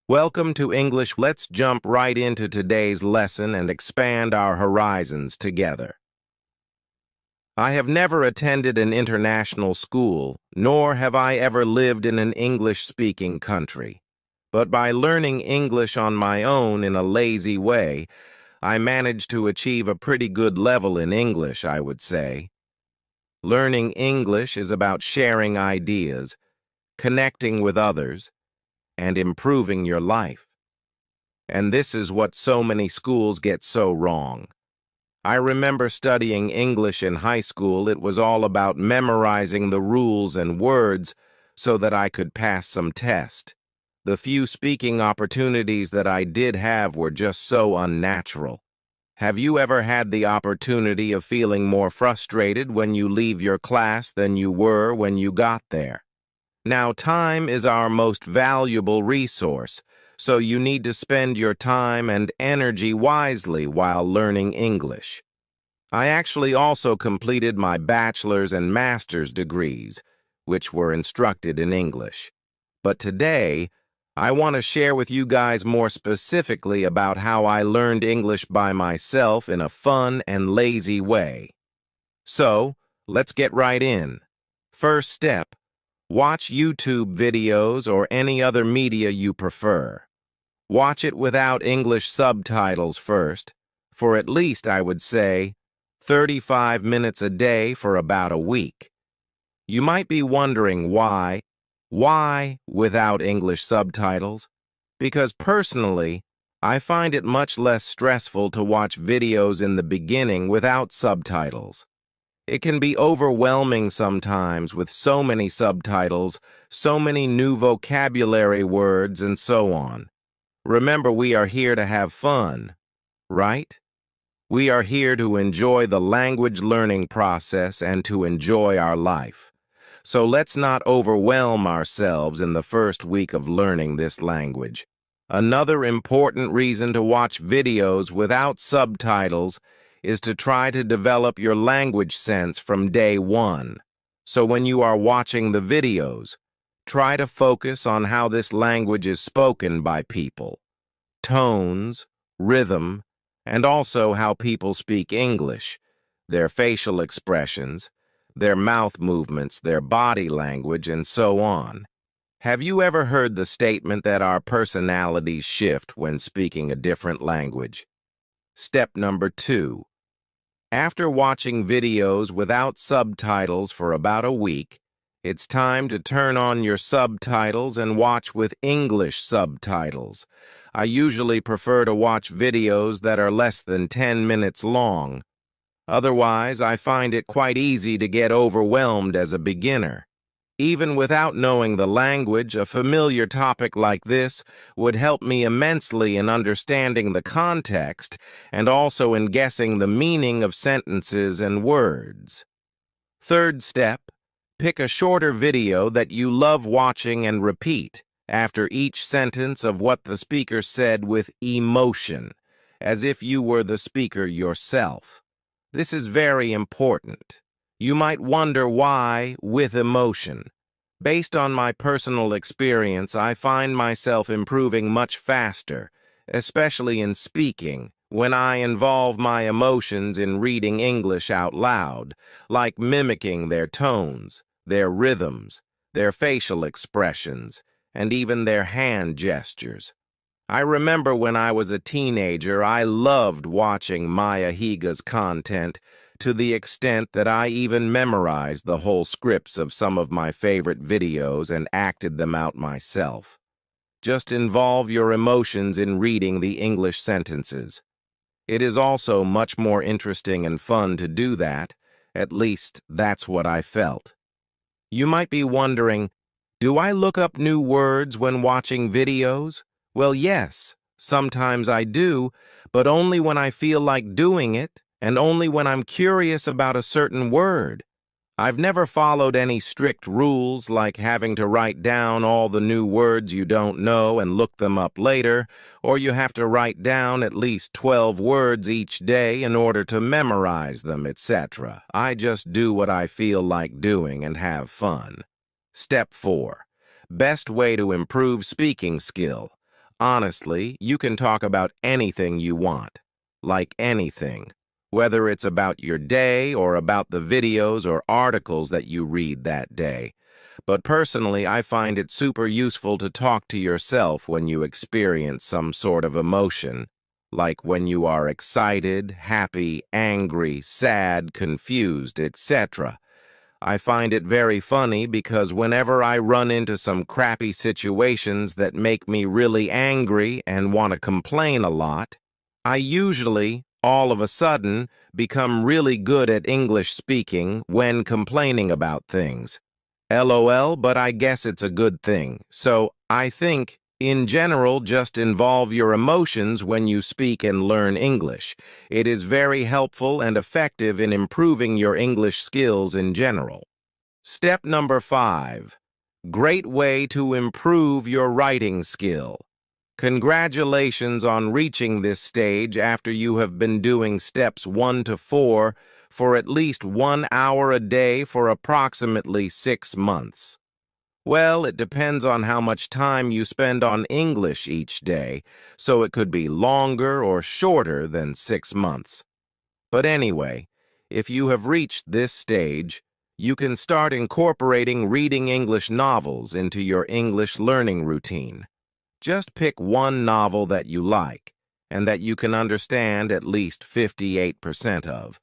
Welcome to English. Let's jump right into today's lesson and expand our horizons together. I have never attended an international school, nor have I ever lived in an English-speaking country. But by learning English on my own in a lazy way, I managed to achieve a pretty good level in English, I would say. Learning English is about sharing ideas, connecting with others, and improving your life. And this is what so many schools get so wrong. I remember studying English in high school. It was all about memorizing the rules and words so that I could pass some test. The few speaking opportunities that I did have were just so unnatural. Have you ever had the opportunity of feeling more frustrated when you leave your class than you were when you got there? Now, time is our most valuable resource, so you need to spend your time and energy wisely while learning English. I actually also completed my bachelor's and master's degrees, which were instructed in English. But today, I want to share with you guys more specifically about how I learned English by myself in a fun and lazy way. So, let's get right in. First step. Watch YouTube videos or any other media you prefer. Watch it without English subtitles first, for at least, I would say, 35 minutes a day for about a week. You might be wondering why. Why without English subtitles? Because personally, I find it much less stressful to watch videos in the beginning without subtitles. It can be overwhelming sometimes with so many subtitles, so many new vocabulary words, and so on. Remember, we are here to have fun, right? We are here to enjoy the language learning process and to enjoy our life. So let's not overwhelm ourselves in the first week of learning this language. Another important reason to watch videos without subtitles is to try to develop your language sense from day one. So when you are watching the videos, try to focus on how this language is spoken by people, tones, rhythm, and also how people speak English, their facial expressions, their mouth movements, their body language, and so on. Have you ever heard the statement that our personalities shift when speaking a different language? Step number 2. After watching videos without subtitles for about a week, it's time to turn on your subtitles and watch with English subtitles. I usually prefer to watch videos that are less than 10 minutes long. Otherwise, I find it quite easy to get overwhelmed as a beginner. Even without knowing the language, a familiar topic like this would help me immensely in understanding the context and also in guessing the meaning of sentences and words. Third step, pick a shorter video that you love watching and repeat after each sentence of what the speaker said with emotion, as if you were the speaker yourself. This is very important. You might wonder why with emotion. Based on my personal experience, I find myself improving much faster, especially in speaking, when I involve my emotions in reading English out loud, like mimicking their tones, their rhythms, their facial expressions, and even their hand gestures. I remember when I was a teenager, I loved watching Maya Higa's content to the extent that I even memorized the whole scripts of some of my favorite videos and acted them out myself. Just involve your emotions in reading the English sentences. It is also much more interesting and fun to do that. At least, that's what I felt. You might be wondering, do I look up new words when watching videos? Well, yes, sometimes I do, but only when I feel like doing it, and only when I'm curious about a certain word. I've never followed any strict rules like having to write down all the new words you don't know and look them up later, or you have to write down at least 12 words each day in order to memorize them, etc. I just do what I feel like doing and have fun. Step 4. Best way to improve speaking skill. Honestly, you can talk about anything you want, like anything, whether it's about your day or about the videos or articles that you read that day. But personally, I find it super useful to talk to yourself when you experience some sort of emotion, like when you are excited, happy, angry, sad, confused, etc. I find it very funny because whenever I run into some crappy situations that make me really angry and want to complain a lot, I usually, all of a sudden, become really good at English speaking when complaining about things. LOL, but I guess it's a good thing. So I think, in general, just involve your emotions when you speak and learn English. It is very helpful and effective in improving your English skills in general. Step number 5. Great way to improve your writing skill. Congratulations on reaching this stage after you have been doing steps 1 to 4 for at least 1 hour a day for approximately 6 months. Well, it depends on how much time you spend on English each day, so it could be longer or shorter than 6 months. But anyway, if you have reached this stage, you can start incorporating reading English novels into your English learning routine. Just pick one novel that you like and that you can understand at least 58% of.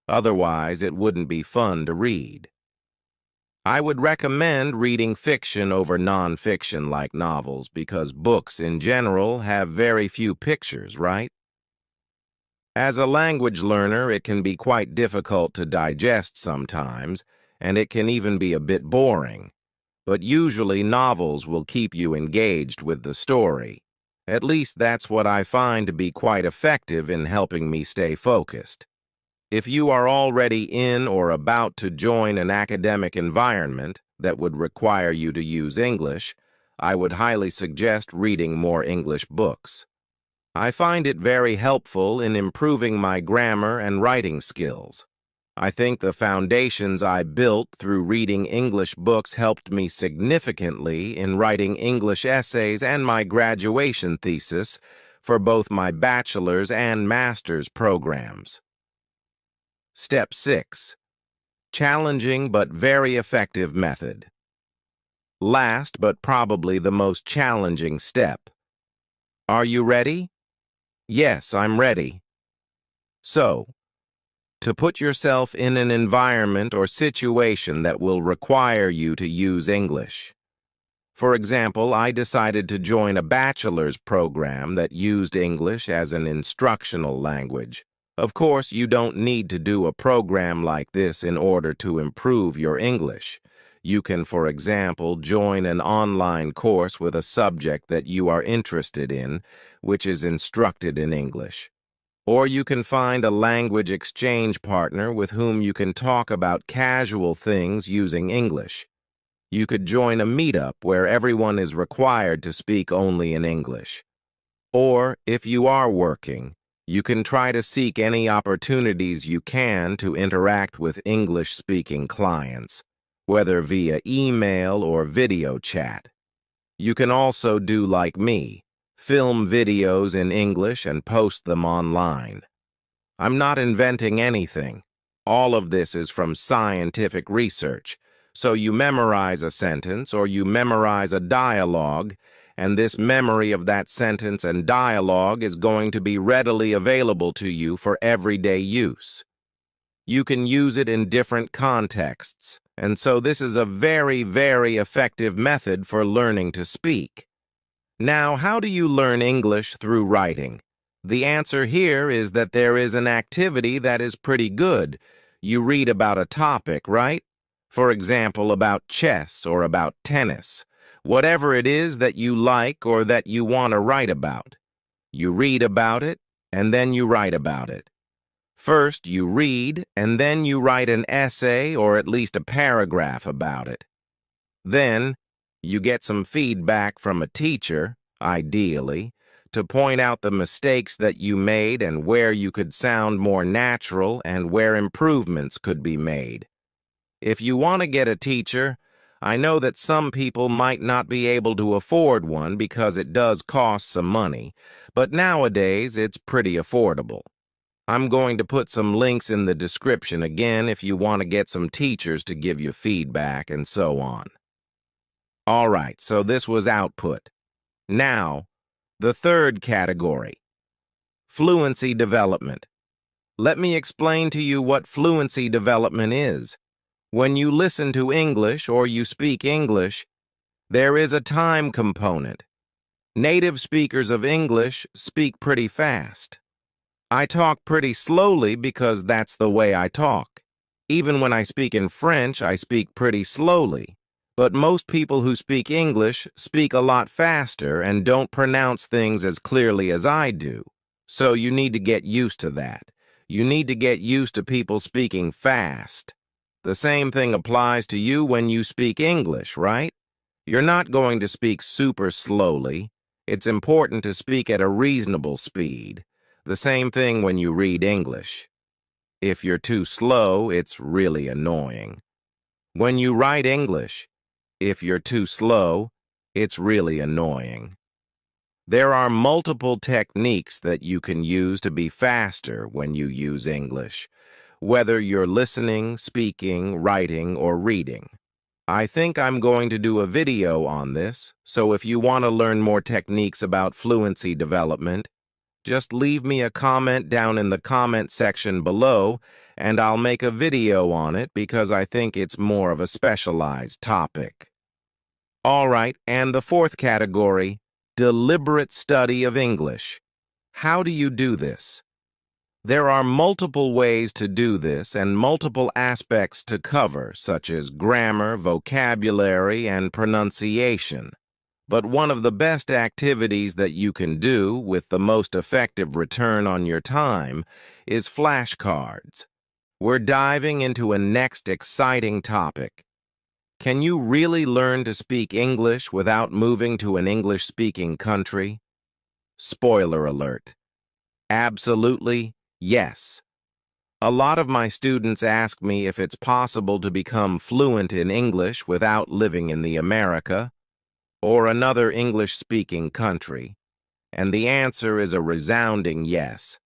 Otherwise, it wouldn't be fun to read. I would recommend reading fiction over non-fiction like novels because books in general have very few pictures, right? As a language learner, it can be quite difficult to digest sometimes, and it can even be a bit boring. But usually novels will keep you engaged with the story. At least that's what I find to be quite effective in helping me stay focused. If you are already in or about to join an academic environment that would require you to use English, I would highly suggest reading more English books. I find it very helpful in improving my grammar and writing skills. I think the foundations I built through reading English books helped me significantly in writing English essays and my graduation thesis for both my bachelor's and master's programs. Step 6. Challenging but very effective method. Last but probably the most challenging step. Are you ready? Yes, I'm ready. So, to put yourself in an environment or situation that will require you to use English. For example, I decided to join a bachelor's program that used English as an instructional language. Of course, you don't need to do a program like this in order to improve your English. You can, for example, join an online course with a subject that you are interested in, which is instructed in English. Or you can find a language exchange partner with whom you can talk about casual things using English. You could join a meetup where everyone is required to speak only in English. Or, if you are working, you can try to seek any opportunities you can to interact with English-speaking clients, whether via email or video chat. You can also do like me, film videos in English and post them online. I'm not inventing anything. All of this is from scientific research. So you memorize a sentence or you memorize a dialogue, and this memory of that sentence and dialogue is going to be readily available to you for everyday use. You can use it in different contexts, and so this is a very, very effective method for learning to speak. Now, how do you learn English through writing? The answer here is that there is an activity that is pretty good. You read about a topic, right? For example, about chess or about tennis. Whatever it is that you like or that you want to write about. You read about it, and then you write about it. First, you read, and then you write an essay or at least a paragraph about it. Then, you get some feedback from a teacher, ideally, to point out the mistakes that you made and where you could sound more natural and where improvements could be made. If you want to get a teacher, I know that some people might not be able to afford one because it does cost some money, but nowadays it's pretty affordable. I'm going to put some links in the description again if you want to get some teachers to give you feedback and so on. All right, so this was output. Now, the third category, fluency development. Let me explain to you what fluency development is. When you listen to English or you speak English, there is a time component. Native speakers of English speak pretty fast. I talk pretty slowly because that's the way I talk. Even when I speak in French, I speak pretty slowly. But most people who speak English speak a lot faster and don't pronounce things as clearly as I do. So you need to get used to that. You need to get used to people speaking fast. The same thing applies to you when you speak English, right? You're not going to speak super slowly. It's important to speak at a reasonable speed. The same thing when you read English. If you're too slow, it's really annoying. When you write English, if you're too slow, it's really annoying. There are multiple techniques that you can use to be faster when you use English, whether you're listening, speaking, writing, or reading. I think I'm going to do a video on this, so if you want to learn more techniques about fluency development, just leave me a comment down in the comment section below, and I'll make a video on it because I think it's more of a specialized topic. All right, and the fourth category, deliberate study of English. How do you do this? There are multiple ways to do this and multiple aspects to cover, such as grammar, vocabulary, and pronunciation. But one of the best activities that you can do with the most effective return on your time is flashcards. We're diving into a next exciting topic. Can you really learn to speak English without moving to an English-speaking country? Spoiler alert. Absolutely, yes. A lot of my students ask me if it's possible to become fluent in English without living in the America or another English-speaking country, and the answer is a resounding yes.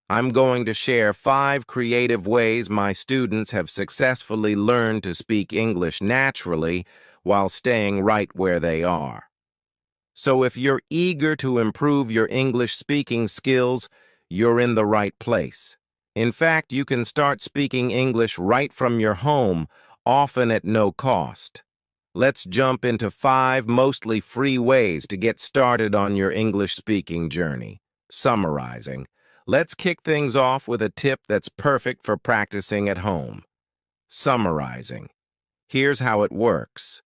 I'm going to share 5 creative ways my students have successfully learned to speak English naturally while staying right where they are. So if you're eager to improve your English speaking skills, you're in the right place. In fact, you can start speaking English right from your home, often at no cost. Let's jump into 5 mostly free ways to get started on your English speaking journey. Summarizing. Let's kick things off with a tip that's perfect for practicing at home. Summarizing. Here's how it works.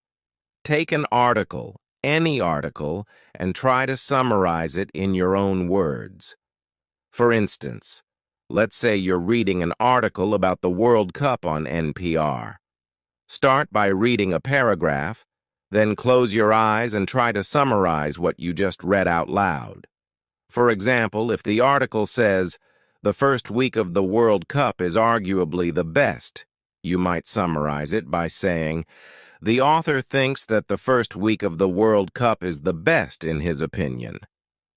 Take an article, any article, and try to summarize it in your own words. For instance, let's say you're reading an article about the World Cup on NPR. Start by reading a paragraph, then close your eyes and try to summarize what you just read out loud. For example, if the article says, "The first week of the World Cup is arguably the best," you might summarize it by saying, "The author thinks that the first week of the World Cup is the best in his opinion."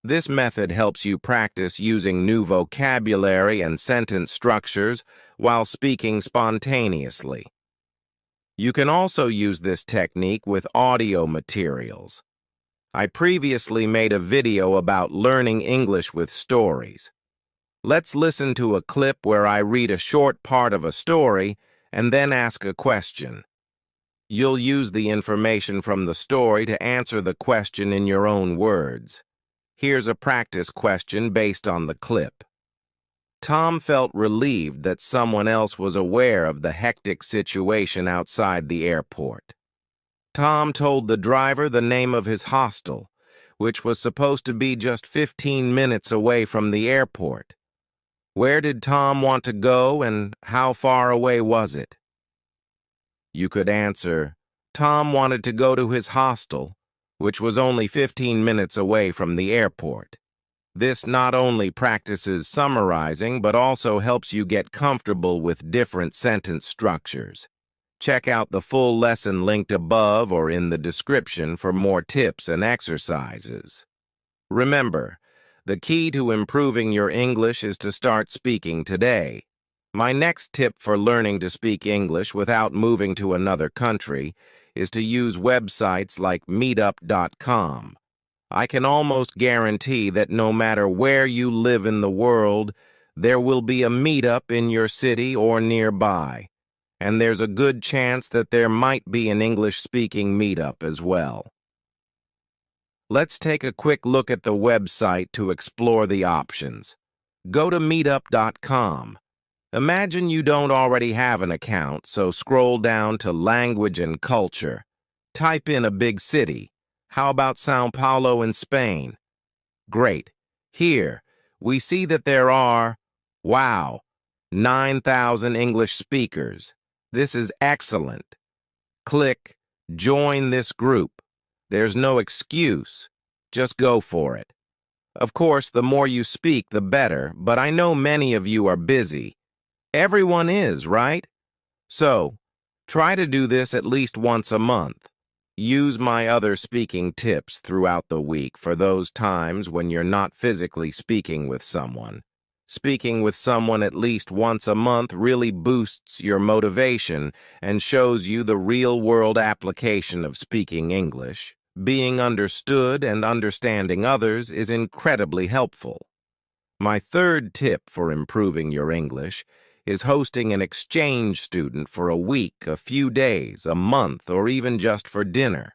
This method helps you practice using new vocabulary and sentence structures while speaking spontaneously. You can also use this technique with audio materials. I previously made a video about learning English with stories. Let's listen to a clip where I read a short part of a story and then ask a question. You'll use the information from the story to answer the question in your own words. Here's a practice question based on the clip. Tom felt relieved that someone else was aware of the hectic situation outside the airport. Tom told the driver the name of his hostel, which was supposed to be just 15 minutes away from the airport. Where did Tom want to go and how far away was it? You could answer, Tom wanted to go to his hostel, which was only 15 minutes away from the airport. This not only practices summarizing, but also helps you get comfortable with different sentence structures. Check out the full lesson linked above or in the description for more tips and exercises. Remember, the key to improving your English is to start speaking today. My next tip for learning to speak English without moving to another country is to use websites like meetup.com. I can almost guarantee that no matter where you live in the world, there will be a meetup in your city or nearby, and there's a good chance that there might be an English-speaking meetup as well. Let's take a quick look at the website to explore the options. Go to meetup.com. Imagine you don't already have an account, so scroll down to Language and Culture. Type in a big city. How about São Paulo in Spain? Great. Here, we see that there are, wow, 9,000 English speakers. This is excellent. Click Join this group. There's no excuse. Just go for it. Of course, the more you speak, the better, but I know many of you are busy. Everyone is, right? So, try to do this at least once a month. Use my other speaking tips throughout the week for those times when you're not physically speaking with someone. Speaking with someone at least once a month really boosts your motivation and shows you the real-world application of speaking English. Being understood and understanding others is incredibly helpful. My third tip for improving your English is hosting an exchange student for a week, a few days, a month, or even just for dinner.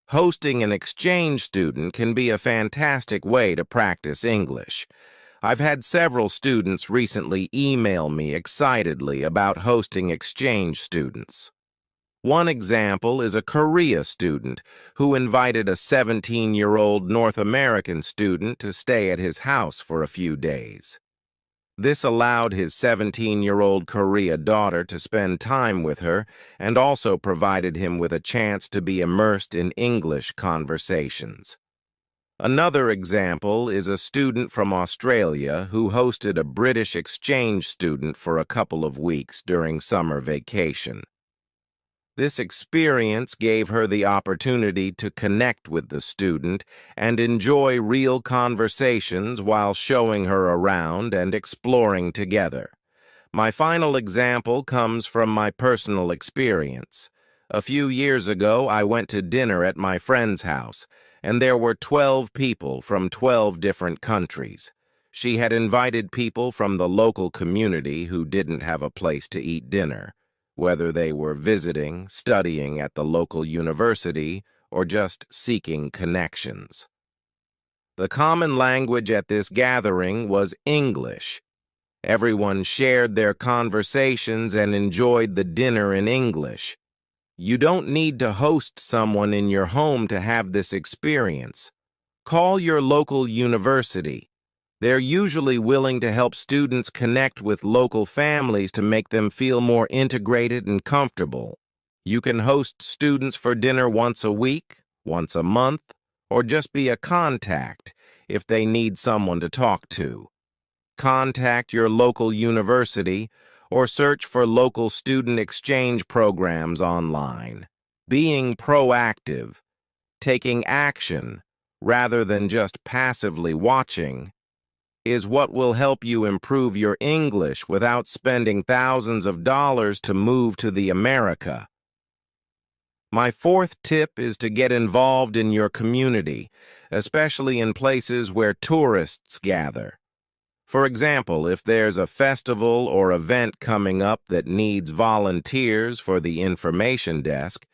Hosting an exchange student can be a fantastic way to practice English. I've had several students recently email me excitedly about hosting exchange students. One example is a Korea student who invited a 17-year-old North American student to stay at his house for a few days. This allowed his 17-year-old Korea daughter to spend time with her and also provided him with a chance to be immersed in English conversations. Another example is a student from Australia who hosted a British exchange student for a couple of weeks during summer vacation. This experience gave her the opportunity to connect with the student and enjoy real conversations while showing her around and exploring together. My final example comes from my personal experience. A few years ago, I went to dinner at my friend's house, and there were 12 people from 12 different countries. She had invited people from the local community who didn't have a place to eat dinner, whether they were visiting, studying at the local university, or just seeking connections. The common language at this gathering was English. Everyone shared their conversations and enjoyed the dinner in English. You don't need to host someone in your home to have this experience. Call your local university. They're usually willing to help students connect with local families to make them feel more integrated and comfortable. You can host students for dinner once a week, once a month, or just be a contact if they need someone to talk to. Contact your local university or search for local student exchange programs online. Being proactive, taking action rather than just passively watching, is what will help you improve your English without spending thousands of dollars to move to the America. My fourth tip is to get involved in your community, especially in places where tourists gather. For example, if there's a festival or event coming up that needs volunteers for the information desk,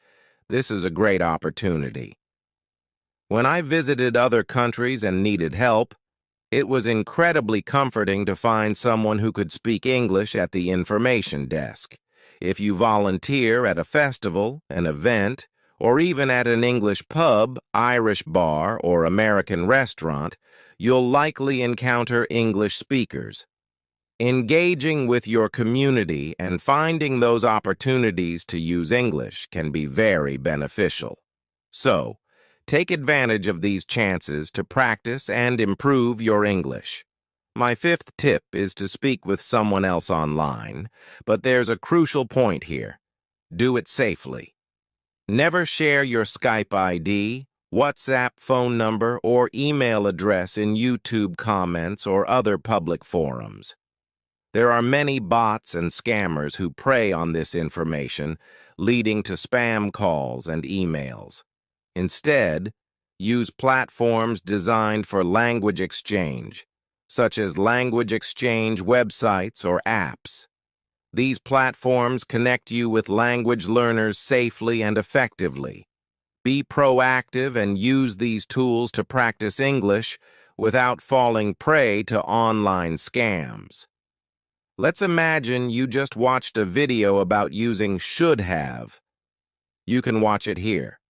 this is a great opportunity. When I visited other countries and needed help, it was incredibly comforting to find someone who could speak English at the information desk. If you volunteer at a festival, an event, or even at an English pub, Irish bar, or American restaurant, you'll likely encounter English speakers. Engaging with your community and finding those opportunities to use English can be very beneficial. So, take advantage of these chances to practice and improve your English. My fifth tip is to speak with someone else online, but there's a crucial point here. Do it safely. Never share your Skype ID, WhatsApp phone number, or email address in YouTube comments or other public forums. There are many bots and scammers who prey on this information, leading to spam calls and emails. Instead, use platforms designed for language exchange, such as language exchange websites or apps. These platforms connect you with language learners safely and effectively. Be proactive and use these tools to practice English without falling prey to online scams. Let's imagine you just watched a video about using should have. You can watch it here.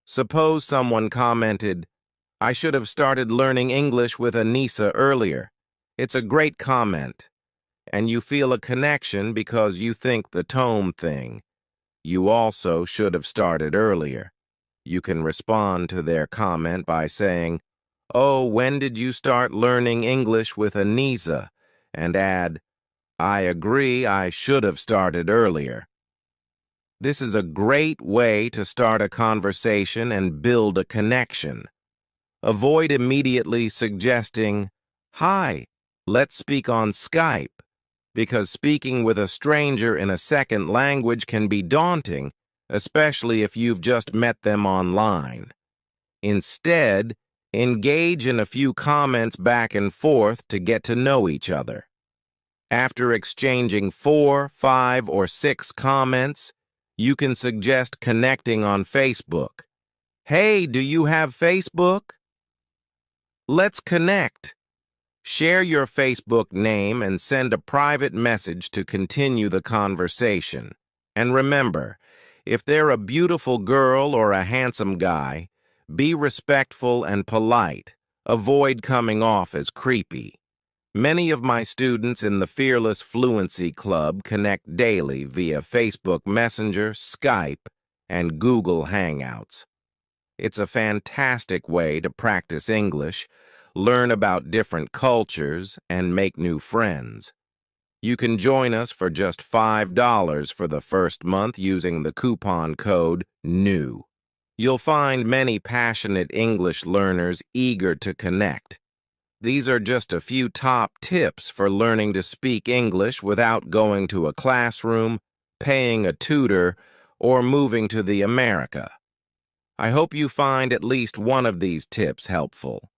Suppose someone commented, "I should have started learning English with Anissa earlier." It's a great comment, and you feel a connection because you think the tone thing. You also should have started earlier. You can respond to their comment by saying, "Oh, when did you start learning English with Anissa?" and add, "I agree, I should have started earlier." This is a great way to start a conversation and build a connection. Avoid immediately suggesting, "Hi, let's speak on Skype," because speaking with a stranger in a second language can be daunting, especially if you've just met them online. Instead, engage in a few comments back and forth to get to know each other. After exchanging 4, 5, or 6 comments, you can suggest connecting on Facebook. "Hey, do you have Facebook? Let's connect." Share your Facebook name and send a private message to continue the conversation. And remember, if they're a beautiful girl or a handsome guy, be respectful and polite. Avoid coming off as creepy. Many of my students in the Fearless Fluency Club connect daily via Facebook Messenger, Skype, and Google Hangouts. It's a fantastic way to practice English, learn about different cultures, and make new friends. You can join us for just $5 for the first month using the coupon code NEW. You'll find many passionate English learners eager to connect. These are just a few top tips for learning to speak English without going to a classroom, paying a tutor, or moving to the America. I hope you find at least one of these tips helpful.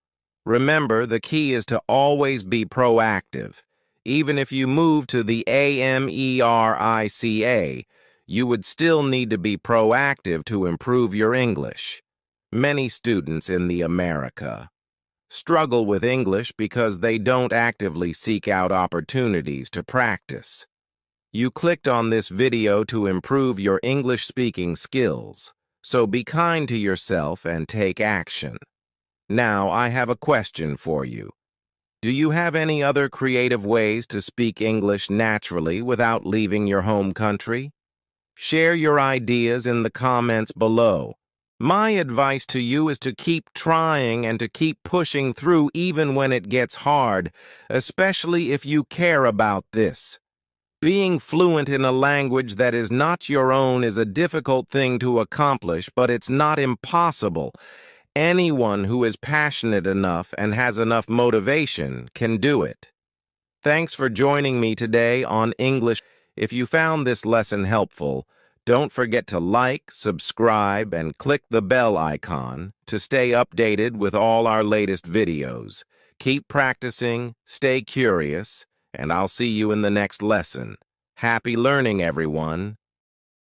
Remember, the key is to always be proactive. Even if you move to the America, you would still need to be proactive to improve your English. Many students in the America struggle with English because they don't actively seek out opportunities to practice. You clicked on this video to improve your English speaking skills, so be kind to yourself and take action. Now, I have a question for you. Do you have any other creative ways to speak English naturally without leaving your home country? Share your ideas in the comments below. My advice to you is to keep trying and to keep pushing through even when it gets hard, especially if you care about this. Being fluent in a language that is not your own is a difficult thing to accomplish, but it's not impossible. Anyone who is passionate enough and has enough motivation can do it. Thanks for joining me today on English. If you found this lesson helpful, don't forget to like, subscribe, and click the bell icon to stay updated with all our latest videos. Keep practicing, stay curious, and I'll see you in the next lesson. Happy learning, everyone.